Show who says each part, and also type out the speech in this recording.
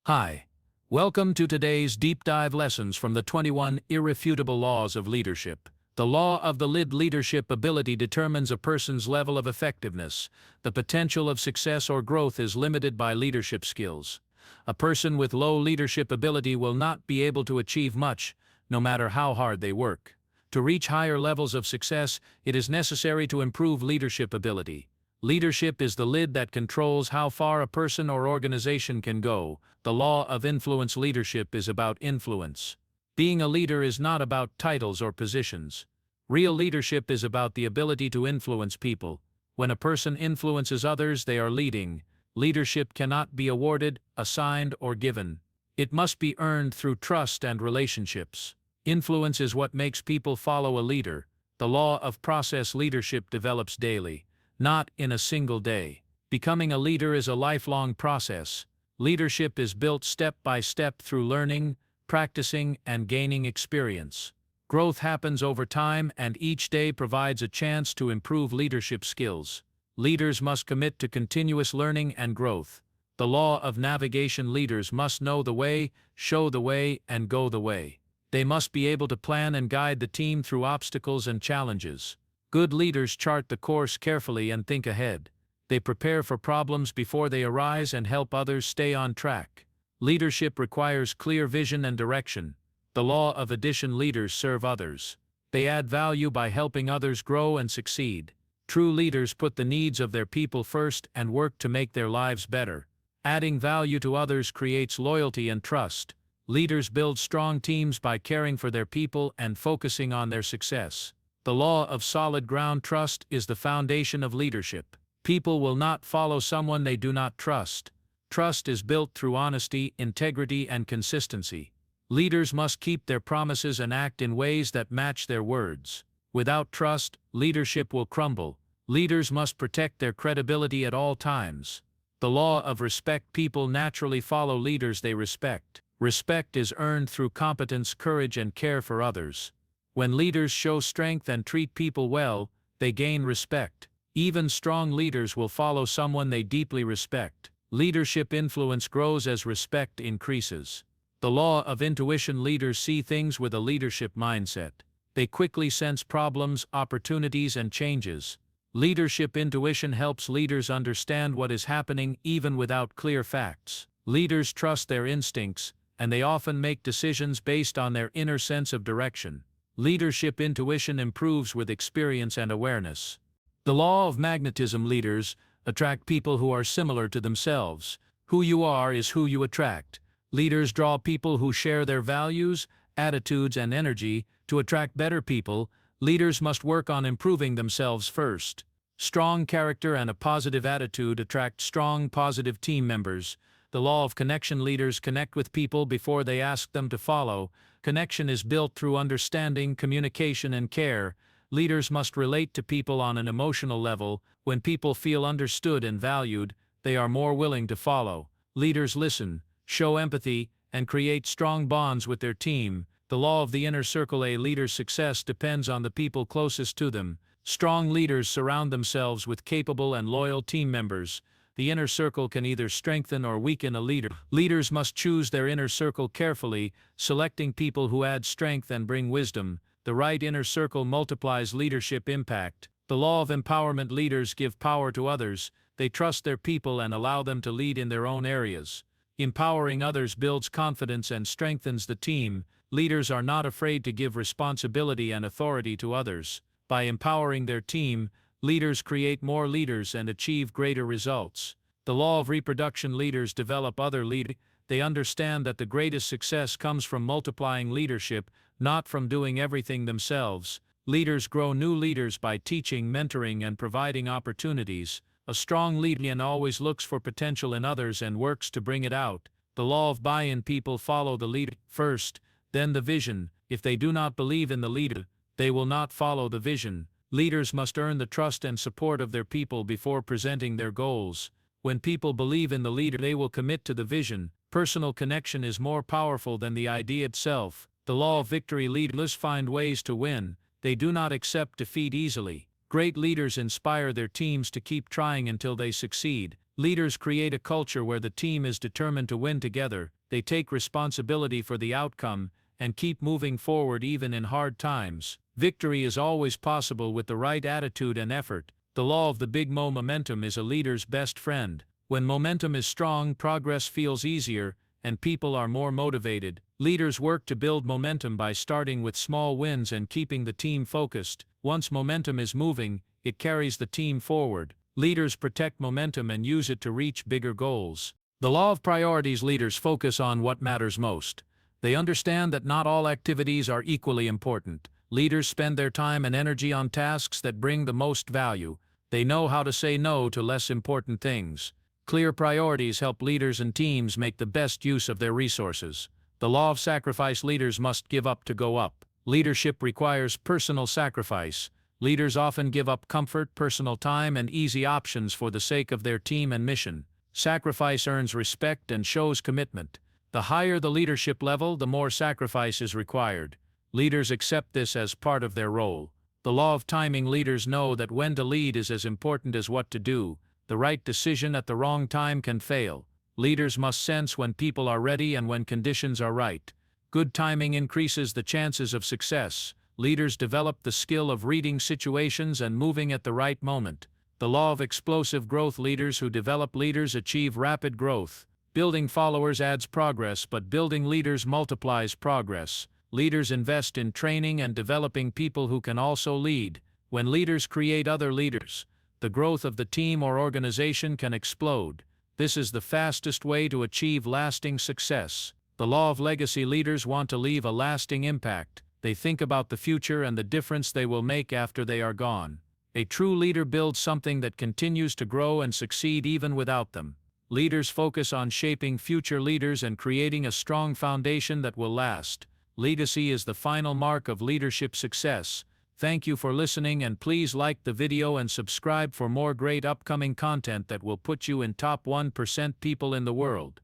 Speaker 1: Hi. Welcome to today's deep dive lessons from the 21 irrefutable laws of leadership. The law of the leadership ability determines a person's level of effectiveness. The potential of success or growth is limited by leadership skills. A person with low leadership ability will not be able to achieve much, no matter how hard they work. To reach higher levels of success, it is necessary to improve leadership ability. Leadership is the lid that controls how far a person or organization can go. The law of influence. Leadership is about influence. Being a leader is not about titles or positions. Real leadership is about the ability to influence people. When a person influences others, they are leading. Leadership cannot be awarded, assigned, or given. It must be earned through trust and relationships. Influence is what makes people follow a leader. The law of process. Leadership develops daily, not in a single day. Becoming a leader is a lifelong process. Leadership is built step by step through learning, practicing, and gaining experience. Growth happens over time, and each day provides a chance to improve leadership skills. Leaders must commit to continuous learning and growth. The law of navigation. Leaders must know the way, show the way, and go the way. They must be able to plan and guide the team through obstacles and challenges. Good leaders chart the course carefully and think ahead. They prepare for problems before they arise and help others stay on track. Leadership requires clear vision and direction. The law of addition. Leaders serve others. They add value by helping others grow and succeed. True leaders put the needs of their people first and work to make their lives better. Adding value to others creates loyalty and trust. Leaders build strong teams by caring for their people and focusing on their success. The law of solid ground. Trust is the foundation of leadership. People will not follow someone they do not trust. Trust is built through honesty, integrity, and consistency. Leaders must keep their promises and act in ways that match their words. Without trust, leadership will crumble. Leaders must protect their credibility at all times. The law of respect. People naturally follow leaders they respect. Respect is earned through competence, courage, and care for others. When leaders show strength and treat people well, they gain respect. Even strong leaders will follow someone they deeply respect. Leadership influence grows as respect increases. The law of intuition. Leaders see things with a leadership mindset. They quickly sense problems, opportunities, and changes. Leadership intuition helps leaders understand what is happening even without clear facts. Leaders trust their instincts, and they often make decisions based on their inner sense of direction. Leadership intuition improves with experience and awareness. The law of magnetism. Leaders attract people who are similar to themselves. Who you are is who you attract. Leaders draw people who share their values, attitudes, and energy. To attract better people, leaders must work on improving themselves first. Strong character and a positive attitude attract strong, positive team members. The law of connection. Leaders connect with people before they ask them to follow. Connection is built through understanding, communication, and care. Leaders must relate to people on an emotional level. When people feel understood and valued, they are more willing to follow. Leaders listen, show empathy, and create strong bonds with their team. The law of the inner circle. A leader's success depends on the people closest to them. Strong leaders surround themselves with capable and loyal team members. The inner circle can either strengthen or weaken a leader. Leaders must choose their inner circle carefully, selecting people who add strength and bring wisdom. The right inner circle multiplies leadership impact. The law of empowerment. Leaders give power to others. They trust their people and allow them to lead in their own areas. Empowering others builds confidence and strengthens the team. Leaders are not afraid to give responsibility and authority to others. By empowering their team, leaders create more leaders and achieve greater results. The law of reproduction. Leaders develop other leaders. They understand that the greatest success comes from multiplying leadership, not from doing everything themselves. Leaders grow new leaders by teaching, mentoring, and providing opportunities. A strong leader always looks for potential in others and works to bring it out. The law of buy-in. People follow the leader first, then the vision. If they do not believe in the leader, they will not follow the vision. Leaders must earn the trust and support of their people before presenting their goals. When people believe in the leader, they will commit to the vision. Personal connection is more powerful than the idea itself. The law of victory. Leaders find ways to win. They do not accept defeat easily. Great leaders inspire their teams to keep trying until they succeed. Leaders create a culture where the team is determined to win together, they take responsibility for the outcome, and keep moving forward even in hard times. Victory is always possible with the right attitude and effort. The law of the big momentum is a leader's best friend. When momentum is strong, progress feels easier, and people are more motivated. Leaders work to build momentum by starting with small wins and keeping the team focused. Once momentum is moving, it carries the team forward. Leaders protect momentum and use it to reach bigger goals. The law of priorities. Leaders focus on what matters most. They understand that not all activities are equally important. Leaders spend their time and energy on tasks that bring the most value. They know how to say no to less important things. Clear priorities help leaders and teams make the best use of their resources. The law of sacrifice. Leaders must give up to go up. Leadership requires personal sacrifice. Leaders often give up comfort, personal time, and easy options for the sake of their team and mission. Sacrifice earns respect and shows commitment. The higher the leadership level, the more sacrifice is required. Leaders accept this as part of their role. The law of timing. Leaders know that when to lead is as important as what to do. The right decision at the wrong time can fail. Leaders must sense when people are ready and when conditions are right. Good timing increases the chances of success. Leaders develop the skill of reading situations and moving at the right moment. The law of explosive growth. Leaders who develop leaders achieve rapid growth. Building followers adds progress, but building leaders multiplies progress. Leaders invest in training and developing people who can also lead. When leaders create other leaders, the growth of the team or organization can explode. This is the fastest way to achieve lasting success. The law of legacy. Leaders want to leave a lasting impact. They think about the future and the difference they will make after they are gone. A true leader builds something that continues to grow and succeed even without them. Leaders focus on shaping future leaders and creating a strong foundation that will last. Legacy is the final mark of leadership success. Thank you for listening, and please like the video and subscribe for more great upcoming content that will put you in top 1% people in the world.